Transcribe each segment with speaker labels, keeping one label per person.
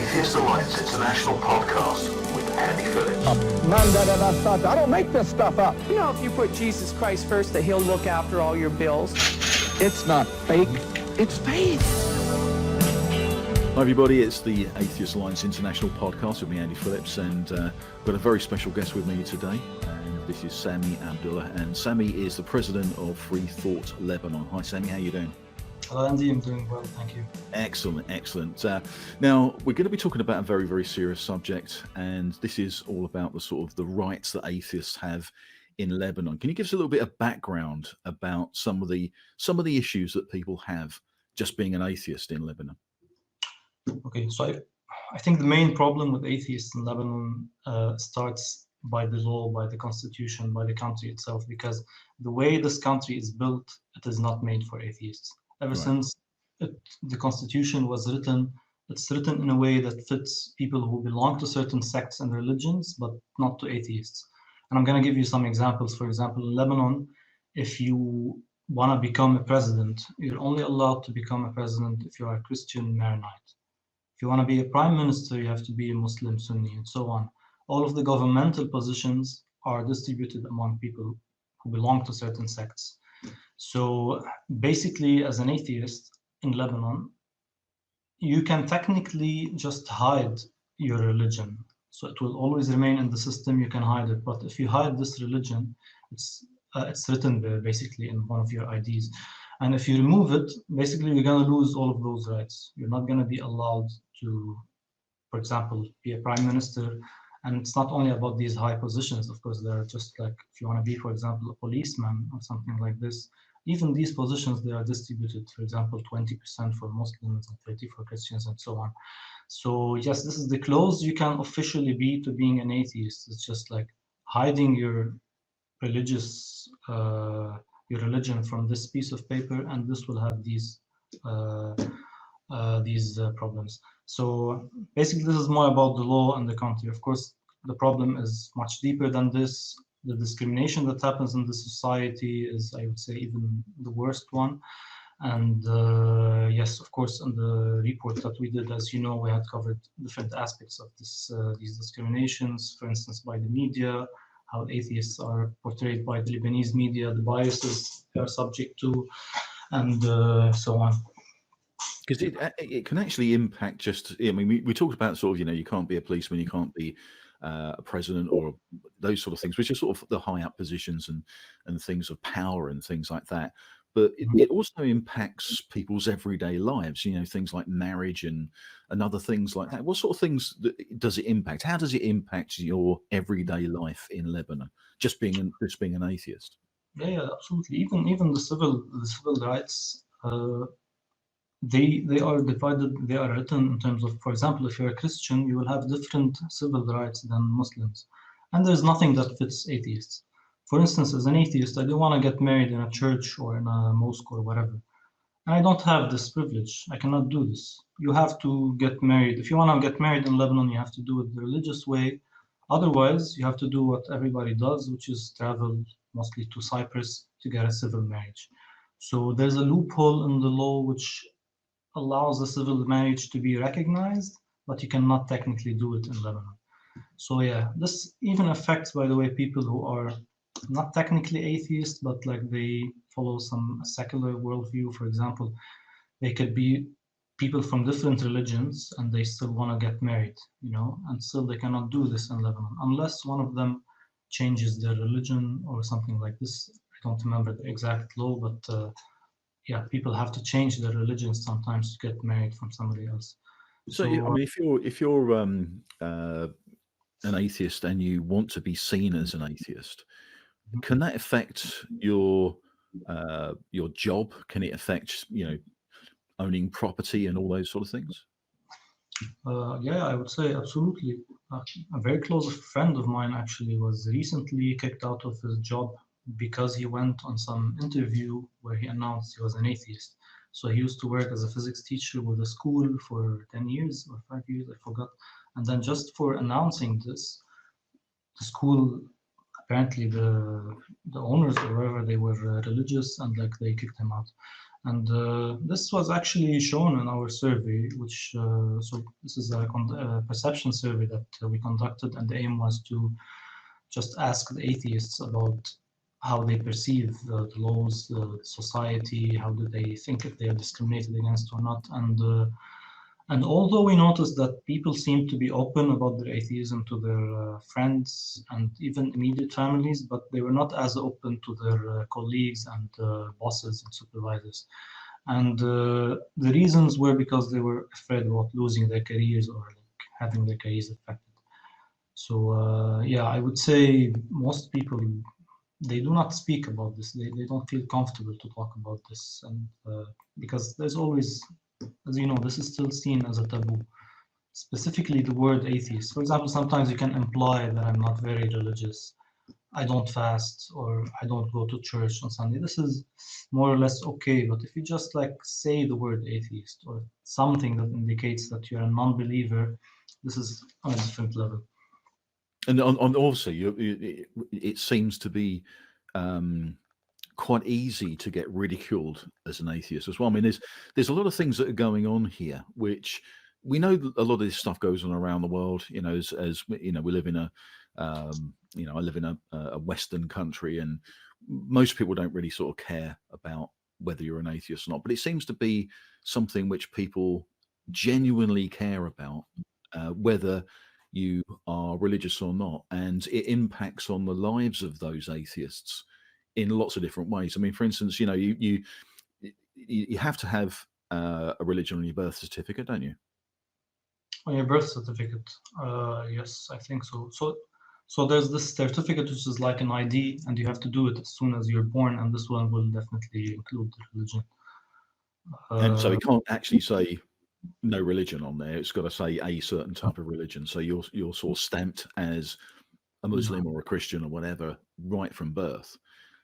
Speaker 1: Atheist Alliance International podcast with Andy Phillips.
Speaker 2: I don't make this stuff up.
Speaker 3: You know, if you put Jesus Christ first, that he'll look after all your bills.
Speaker 2: It's not fake, it's faith.
Speaker 4: Hi everybody, it's the Atheist Alliance International podcast with me, Andy Phillips, and I've got a very special guest with me today, and this is Sami Abdallah, and Sami is the president of Freethought Lebanon. Hi Sami, how are you doing?
Speaker 5: Hello Andy, I'm doing well, thank you.
Speaker 4: Excellent, excellent. Now, we're going to be talking about a very, very serious subject, and this is all about the sort of the rights that atheists have in Lebanon. Can you give us a little bit of background about some of the issues that people have just being an atheist in Lebanon?
Speaker 5: Okay, so I think the main problem with atheists in Lebanon starts by the law, by the constitution, by the country itself, because the way this country is built, it is not made for atheists. Ever since the constitution was written, it's written in a way that fits people who belong to certain sects and religions, but not to atheists. And I'm going to give you some examples. For example, in Lebanon, if you want to become a president, you're only allowed to become a president if you are a Christian Maronite. If you want to be a prime minister, you have to be a Muslim Sunni, and so on. All of the governmental positions are distributed among people who belong to certain sects. So basically, as an atheist in Lebanon, you can technically just hide your religion. So it will always remain in the system, you can hide it. But if you hide this religion, it's written there basically in one of your IDs. And if you remove it, basically you're going to lose all of those rights. You're not going to be allowed to, for example, be a prime minister. And it's not only about these high positions, of course, they're just like, if you want to be, for example, a policeman or something like this, even these positions, they are distributed, for example, 20% for Muslims and 30% for Christians and so on. So yes, this is the closest you can officially be to being an atheist. It's just like hiding your religious, your religion from this piece of paper, and this will have these problems. So basically, this is more about the law and the country. Of course, the problem is much deeper than this. The discrimination that happens in the society is, I would say, even the worst one. And yes, of course, in the report that we did, as you know, we had covered different aspects of these discriminations, for instance, by the media, how atheists are portrayed by the Lebanese media, the biases they are subject to, and so on.
Speaker 4: Because it can actually impact just, I mean, we talked about sort of, you can't be a policeman, you can't be a president or those sort of things, which are sort of the high up positions and things of power and things like that. But it also impacts people's everyday lives, things like marriage and other things like that. What sort of things does it impact? How does it impact your everyday life in Lebanon, just being an atheist?
Speaker 5: Yeah, absolutely. Even the civil rights, they are divided, they are written in terms of, for example, if you're a Christian, you will have different civil rights than Muslims. And there's nothing that fits atheists. For instance, as an atheist, I don't want to get married in a church or in a mosque or whatever. And I don't have this privilege. I cannot do this. You have to get married. If you want to get married in Lebanon, you have to do it the religious way. Otherwise, you have to do what everybody does, which is travel mostly to Cyprus to get a civil marriage. So there's a loophole in the law which allows a civil marriage to be recognized, but you cannot technically do it in Lebanon. So yeah, this even affects, by the way, people who are not technically atheists, but like they follow some secular worldview. For example, they could be people from different religions and they still want to get married, and still they cannot do this in Lebanon unless one of them changes their religion or something like this. I don't remember the exact law, but yeah, people have to change their religion sometimes to get married from somebody else.
Speaker 4: So I mean, if you're an atheist and you want to be seen as an atheist, can that affect your job? Can it affect owning property and all those sort of things?
Speaker 5: Yeah, I would say absolutely. A very close friend of mine actually was recently kicked out of his job because he went on some interview where he announced he was an atheist. So he used to work as a physics teacher with a school for 10 years or 5 years, I forgot. And then just for announcing this, the school, apparently the owners or wherever, they were religious and like they kicked him out. And this was actually shown in our survey, which, so this is a perception survey that we conducted, and the aim was to just ask the atheists about how they perceive the laws, society, how do they think if they are discriminated against or not. And although we noticed that people seem to be open about their atheism to their friends and even immediate families, but they were not as open to their colleagues and bosses and supervisors. And the reasons were because they were afraid about losing their careers or like having their careers affected. So yeah, I would say most people, they do not speak about this. They don't feel comfortable to talk about this, and because there's always, as you know, this is still seen as a taboo. Specifically the word atheist. For example, sometimes you can imply that I'm not very religious, I don't fast, or I don't go to church on Sunday. This is more or less okay, but if you just like say the word atheist or something that indicates that you're a non-believer, this is on a different level.
Speaker 4: And also, it seems to be quite easy to get ridiculed as an atheist as well. I mean, there's a lot of things that are going on here, which we know a lot of this stuff goes on around the world. You know, as you know, we live in a, you know, I live in a Western country, and most people don't really sort of care about whether you're an atheist or not. But it seems to be something which people genuinely care about, whether you are religious or not, and it impacts on the lives of those atheists in lots of different ways. I mean, for instance, you know, you have to have a religion on your birth certificate, don't you?
Speaker 5: On your birth certificate, yes, I think so. So there's this certificate which is like an ID, and you have to do it as soon as you're born, and this one will definitely include the religion.
Speaker 4: And so it can't actually say no religion on there. It's got to say a certain type of religion. So you're sort of stamped as a Muslim or a Christian or whatever right from birth.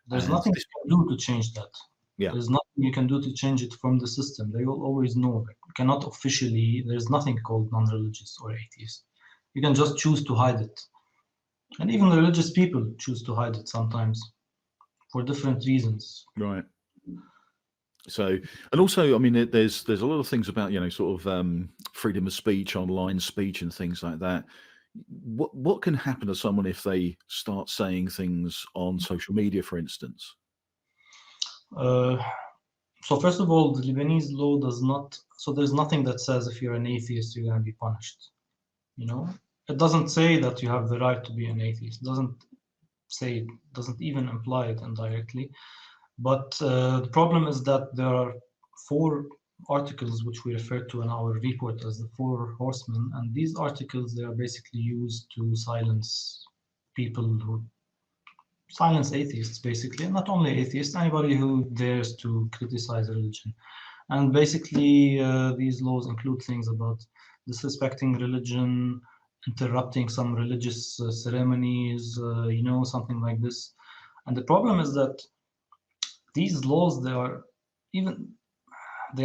Speaker 5: There's
Speaker 4: And
Speaker 5: nothing you can do to change that.
Speaker 4: Yeah.
Speaker 5: There's nothing you can do to change it from the system. They will always know that you cannot officially, there's nothing called non-religious or atheist. You can just choose to hide it. And even the religious people choose to hide it sometimes for different reasons.
Speaker 4: Right. So, and also, I mean, there's a lot of things about, you know, sort of freedom of speech, online speech and things like that. What can happen to someone if they start saying things on social media, for instance?
Speaker 5: So first of all, the Lebanese law does not, so there's nothing that says if you're an atheist, you're going to be punished. You know, it doesn't say that you have the right to be an atheist. It doesn't even imply it indirectly. But the problem is that there are 4 articles which we refer to in our report as the 4 horsemen, and these articles, they are basically used to silence atheists, basically, and not only atheists, anybody who dares to criticize religion. And basically these laws include things about disrespecting religion, interrupting some religious ceremonies, you know, something like this. And the problem is that these laws, they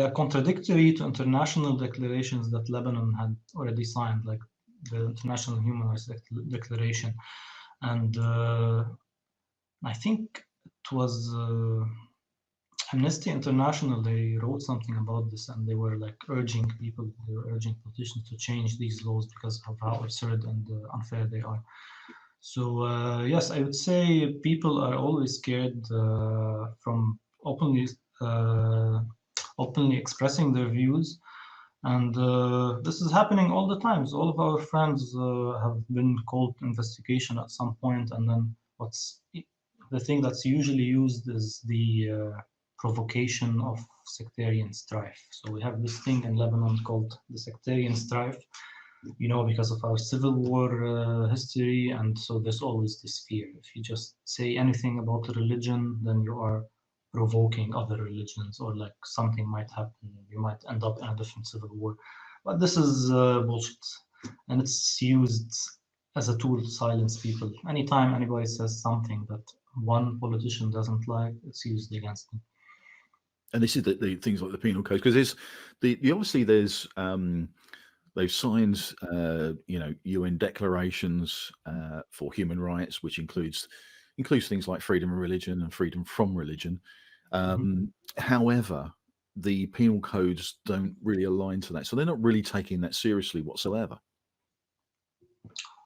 Speaker 5: are contradictory to international declarations that Lebanon had already signed, like the International Human Rights Declaration. And I think it was Amnesty International, they wrote something about this, and they were like urging politicians to change these laws because of how absurd and unfair they are. So yes, I would say people are always scared from openly expressing their views, and this is happening all the time. So all of our friends have been called to investigation at some point, and then the thing that's usually used is the provocation of sectarian strife. So we have this thing in Lebanon called the sectarian strife, you know, because of our civil war history, and so there's always this fear. If you just say anything about a religion, then you are provoking other religions, or like something might happen, you might end up in a different civil war. But this is bullshit, and it's used as a tool to silence people. Anytime anybody says something that one politician doesn't like, it's used against them.
Speaker 4: And this is the things like the penal code, because there's obviously there's they've signed you know, UN declarations for human rights, which includes things like freedom of religion and freedom from religion. However, the penal codes don't really align to that, so they're not really taking that seriously whatsoever.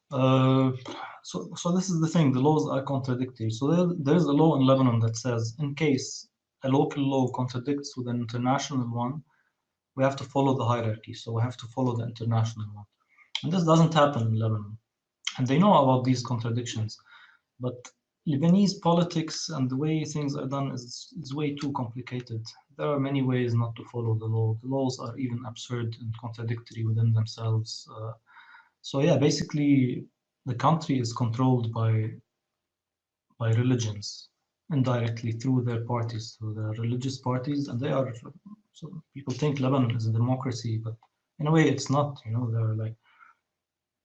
Speaker 5: So this is the thing, the laws are contradictory. So there's a law in Lebanon that says in case a local law contradicts with an international one, we have to follow the hierarchy. So we have to follow the international one. And this doesn't happen in Lebanon. And they know about these contradictions. But Lebanese politics and the way things are done is way too complicated. There are many ways not to follow the law. The laws are even absurd and contradictory within themselves. So yeah, basically the country is controlled by religions indirectly through their parties, through their religious parties, and they are, so people think Lebanon is a democracy, but in a way it's not. You know, there are like,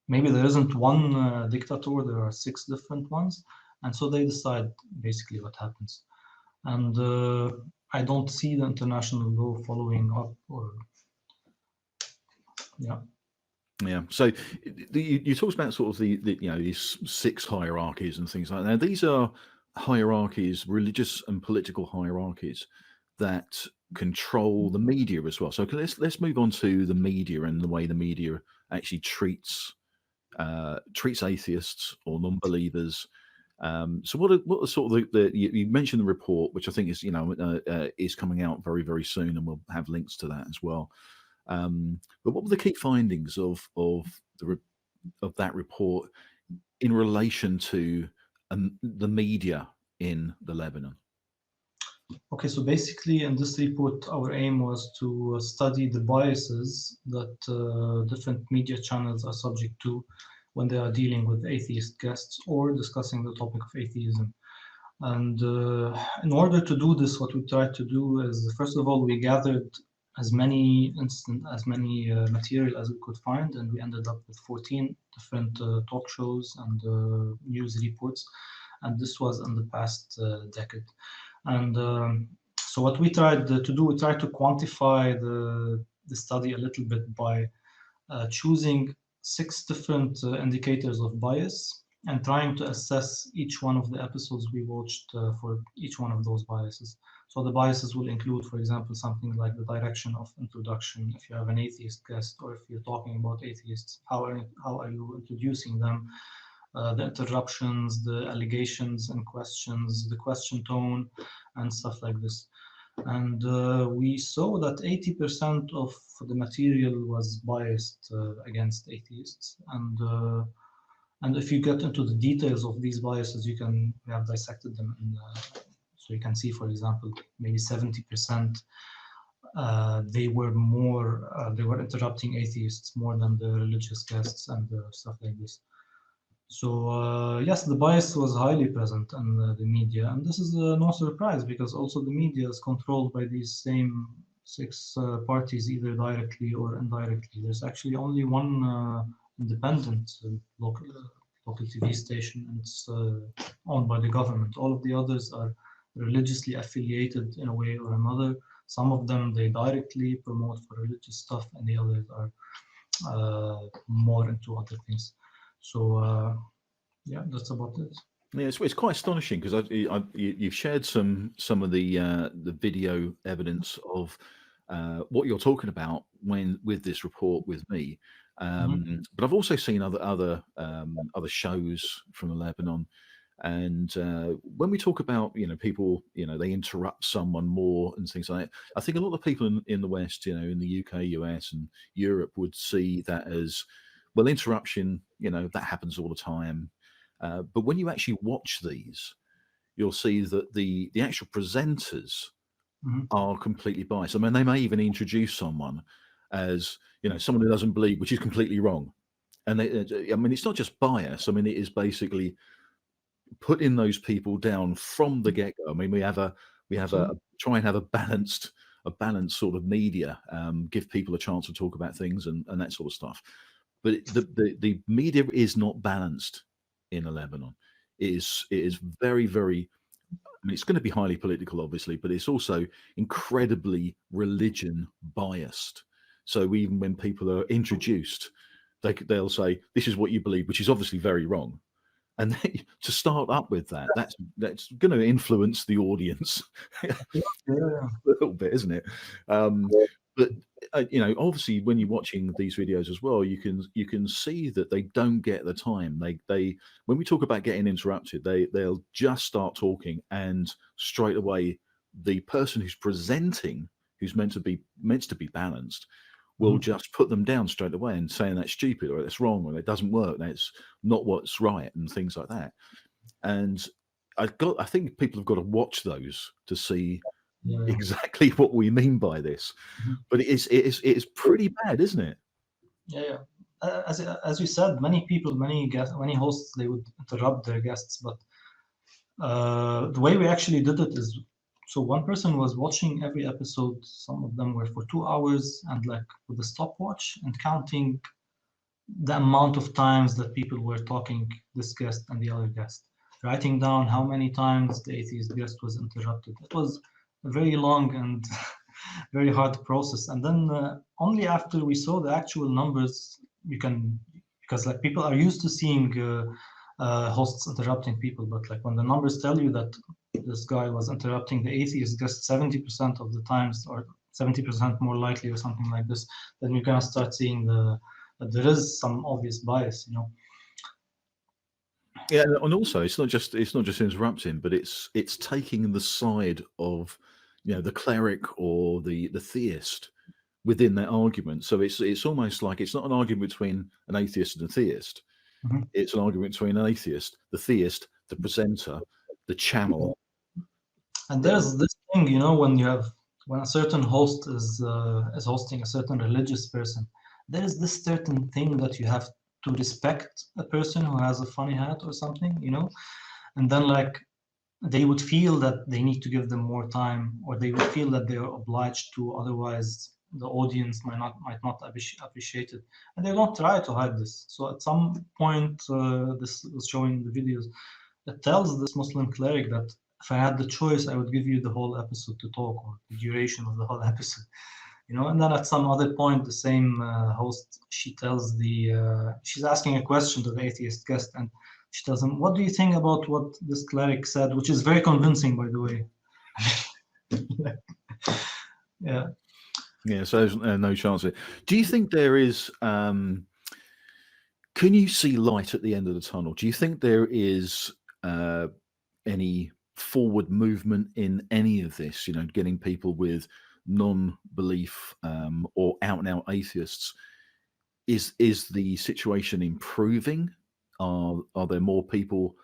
Speaker 5: maybe there isn't one dictator, there are 6 different ones, and so they decide basically what happens. And I don't see the international law following up, or yeah.
Speaker 4: Yeah. So you talked about sort of the these 6 hierarchies and things like that. Now, these are hierarchies, religious and political hierarchies, that control the media as well. So let's move on to the media and the way the media actually treats atheists or non-believers. So what are sort of you mentioned the report, which I think is is coming out very, very soon, and we'll have links to that as well. But what were the key findings of that report in relation to the media in the Lebanon?
Speaker 5: Okay, so basically in this report, our aim was to study the biases that different media channels are subject to when they are dealing with atheist guests or discussing the topic of atheism. And in order to do this, what we tried to do is, first of all, we gathered as many material as we could find, and we ended up with 14 different talk shows and news reports, and this was in the past decade. And so what we tried to do, we tried to quantify the study a little bit by choosing 6 different indicators of bias and trying to assess each one of the episodes we watched for each one of those biases. So the biases will include, for example, something like the direction of introduction. If you have an atheist guest, or if you're talking about atheists, how are you introducing them? The interruptions, the allegations and questions, the question tone, and stuff like this. And we saw that 80% of the material was biased against atheists. And if you get into the details of these biases, we have dissected them. So you can see, for example, maybe 70% they were interrupting atheists more than the religious guests and stuff like this. So yes, the bias was highly present in the media, and this is no surprise, because also the media is controlled by these same 6 parties, either directly or indirectly. There's actually only one independent local TV station, and it's owned by the government. All of the others are religiously affiliated in a way or another. Some of them, they directly promote for religious stuff, and the others are more into other things. So yeah, that's about it.
Speaker 4: Yeah, it's quite astonishing, because you've shared some of the video evidence of what you're talking about with this report with me. But I've also seen other shows from Lebanon, and when we talk about people, they interrupt someone more and things like that, I think a lot of people in the West, in the UK, US, and Europe would see that as, well, interruption, that happens all the time. But when you actually watch these, you'll see that the actual presenters are completely biased. I mean, they may even introduce someone as, someone who doesn't believe, which is completely wrong. And it's not just bias. I mean, it is basically putting those people down from the get-go. I mean, we try and have a balanced sort of media, give people a chance to talk about things and that sort of stuff. But the media is not balanced in Lebanon. It is very, very, I mean, it's going to be highly political, obviously, but it's also incredibly religion biased. So even when people are introduced, they'll say, this is what you believe, which is obviously very wrong. And then, to start up with that's going to influence the audience
Speaker 5: Yeah.
Speaker 4: a little bit, isn't it? But obviously, when you're watching these videos as well, you can see that they don't get the time. They when we talk about getting interrupted, they'll just start talking, and straight away, the person who's presenting, who's meant to be balanced, will just put them down straight away and saying that's stupid or that's wrong or it doesn't work, that's not what's right, and things like that. And I think people have got to watch those to see exactly what we mean by this. But it is pretty bad, isn't it?
Speaker 5: Yeah. As you said, many people, many hosts, they would interrupt their guests, but the way we actually did it is, so one person was watching every episode. Some of them were for 2 hours, and like with a stopwatch and counting the amount of times that people were talking, this guest and the other guest, writing down how many times the atheist guest was interrupted. It was a very long and very hard process. And then only after we saw the actual numbers, because like people are used to seeing hosts interrupting people, but like when the numbers tell you that this guy was interrupting the atheist guest 70% of the times, or 70% more likely, or something like this, then you're gonna start seeing that there is some obvious bias,
Speaker 4: Yeah, and also it's not just interrupting, but it's taking the side of the cleric or the theist within that argument. So it's almost like it's not an argument between an atheist and a theist. It's an argument between an atheist, the theist, the presenter, the channel.
Speaker 5: And there's this thing, when a certain host is hosting a certain religious person, there is this certain thing that you have to respect a person who has a funny hat or something, and then like they would feel that they need to give them more time, or they would feel that they are obliged to, otherwise the audience might not appreciate it, and they don't try to hide this. So at some point, this was showing in the videos, it tells this Muslim cleric that if I had the choice, I would give you the whole episode to talk, or the duration of the whole episode. And then at some other point, the same host, she tells she's asking a question to the atheist guest, and she tells him, "What do you think about what this cleric said?" Which is very convincing, by the way. Yeah.
Speaker 4: Yeah, so there's no chance of it. Do you think there is, can you see light at the end of the tunnel? Do you think there is any forward movement in any of this, getting people with non-belief or out-and-out atheists? Is the situation improving? Are there more people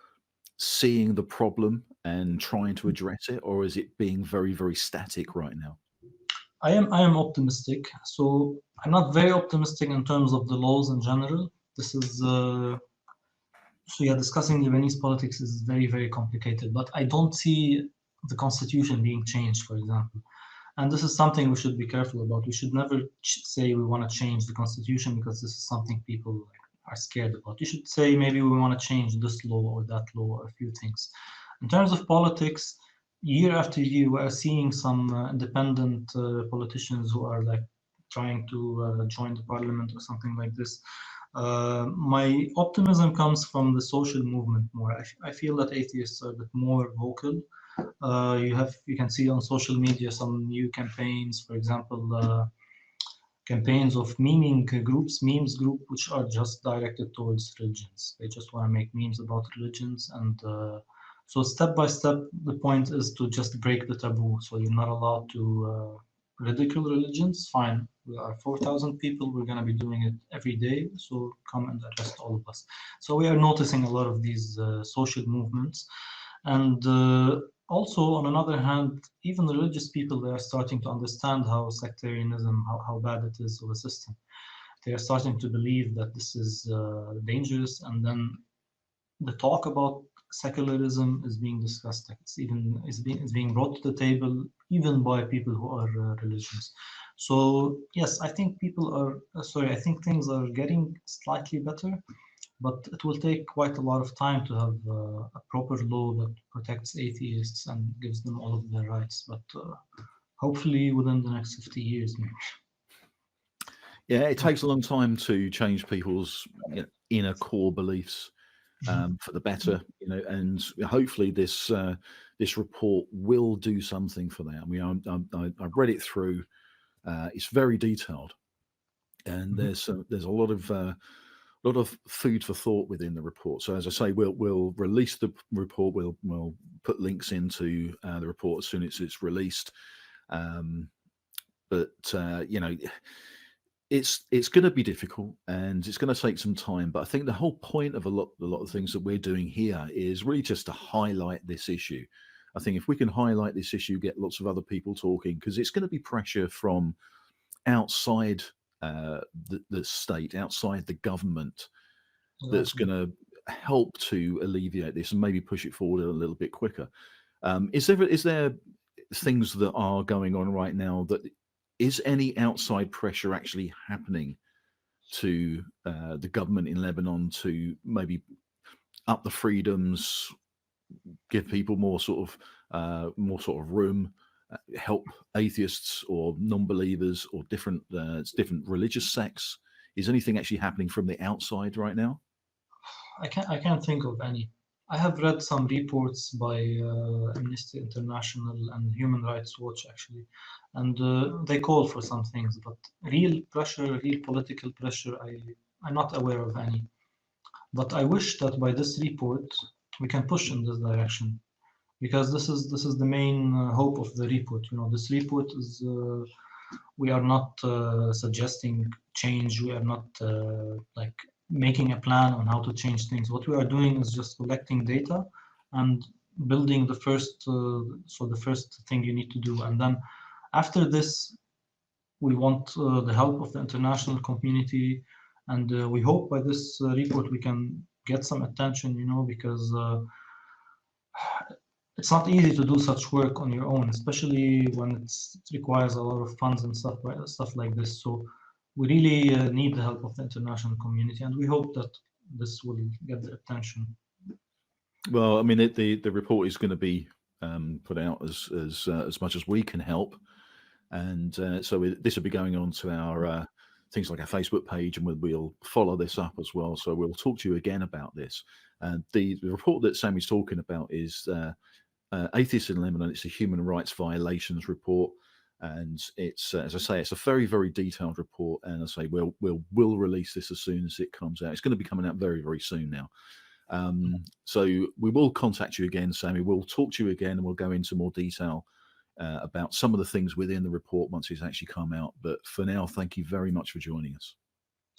Speaker 4: seeing the problem and trying to address it, or is it being very, very static right now?
Speaker 5: I am optimistic. So I'm not very optimistic in terms of the laws in general. This is discussing Lebanese politics is very, very complicated, but I don't see the constitution being changed, for example. And this is something we should be careful about. We should never say we want to change the constitution, because this is something people are scared about. You should say maybe we want to change this law or that law, or a few things. In terms of politics, year after year, we are seeing some independent politicians who are like trying to join the parliament or something like this. My optimism comes from the social movement more. I feel that atheists are a bit more vocal. You can see on social media some new campaigns, for example, campaigns of memes group, which are just directed towards religions. They just want to make memes about religions, and so step by step, the point is to just break the taboo. So you're not allowed to ridicule religions. Fine, we are 4,000 people. We're going to be doing it every day. So come and arrest all of us. So we are noticing a lot of these social movements. And also, on another hand, even the religious people, they are starting to understand how sectarianism, how bad it is of a system. They are starting to believe that this is dangerous. And then the talk about secularism is being discussed. It's being brought to the table even by people who are religious. So yes, I think I think things are getting slightly better, but it will take quite a lot of time to have a proper law that protects atheists and gives them all of their rights. But hopefully within the next 50 years, maybe.
Speaker 4: Yeah, it takes a long time to change people's inner core beliefs. for the better, and hopefully this report will do something for that. I mean, I read it through. It's very detailed, and there's a lot of food for thought within the report. So as I say, we'll release the report. We'll put links into the report as soon as it's released. But it's going to be difficult and it's going to take some time. But I think the whole point of a lot of things that we're doing here is really just to highlight this issue. I think if we can highlight this issue, get lots of other people talking, because it's going to be pressure from outside the state, outside the government, that's going to help to alleviate this and maybe push it forward a little bit quicker. Is there things that are going on right now that is any outside pressure actually happening to the government in Lebanon to maybe up the freedoms, give people more sort of room, help atheists or non-believers or different religious sects? Is anything actually happening from the outside right now?
Speaker 5: I can't think of any. I have read some reports by Amnesty International and Human Rights Watch, actually, and they call for some things, but real political pressure, I'm not aware of any. But I wish that by this report we can push in this direction, because this is the main hope of the report. This report is we are not suggesting change. We are not making a plan on how to change things. What we are doing is just collecting data and building the first thing you need to do. And then after this, we want the help of the international community. And we hope by this report we can get some attention, because it's not easy to do such work on your own, especially when it requires a lot of funds and stuff like this. So we really need the help of the international community, and we hope that this will get the attention.
Speaker 4: Well, I mean, the report is going to be put out as much as we can help, and so this will be going on to our things like our Facebook page, and we'll follow this up as well. So we'll talk to you again about this. The report that Sami's talking about is Atheists in Lebanon. It's a human rights violations report. And it's, as I say, it's a very, very detailed report. And as I say, we'll release this as soon as it comes out. It's going to be coming out very, very soon now. So we will contact you again, Sami. We'll talk to you again, and we'll go into more detail about some of the things within the report once it's actually come out. But for now, thank you very much for joining us.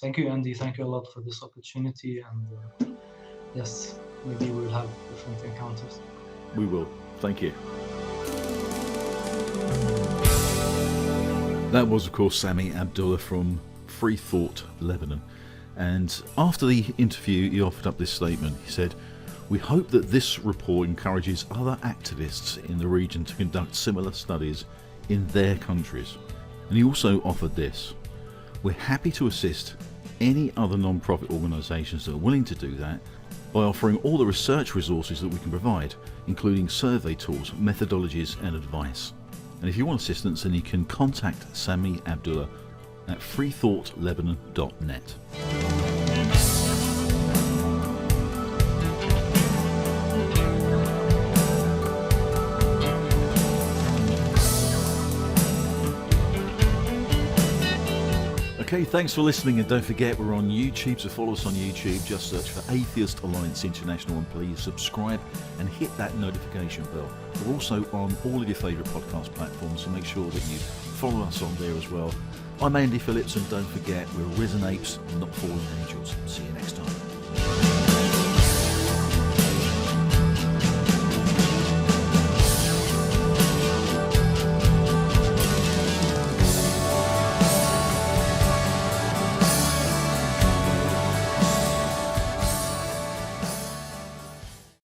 Speaker 5: Thank you, Andy. Thank you a lot for this opportunity. And yes, maybe we'll have different encounters.
Speaker 4: We will. Thank you. That was, of course, Sami Abdallah from Freethought Lebanon. And after the interview, he offered up this statement. He said, "We hope that this report encourages other activists in the region to conduct similar studies in their countries." And he also offered this: "We're happy to assist any other non-profit organisations that are willing to do that by offering all the research resources that we can provide, including survey tools, methodologies and advice." And if you want assistance, then you can contact Sami Abdallah at freethoughtlebanon.net. Okay, thanks for listening, and don't forget we're on YouTube, so follow us on YouTube. Just search for Atheist Alliance International, and please subscribe and hit that notification bell. We're also on all of your favourite podcast platforms, so make sure that you follow us on there as well. I'm Andy Phillips, and don't forget we're risen apes, not fallen angels. See you next time.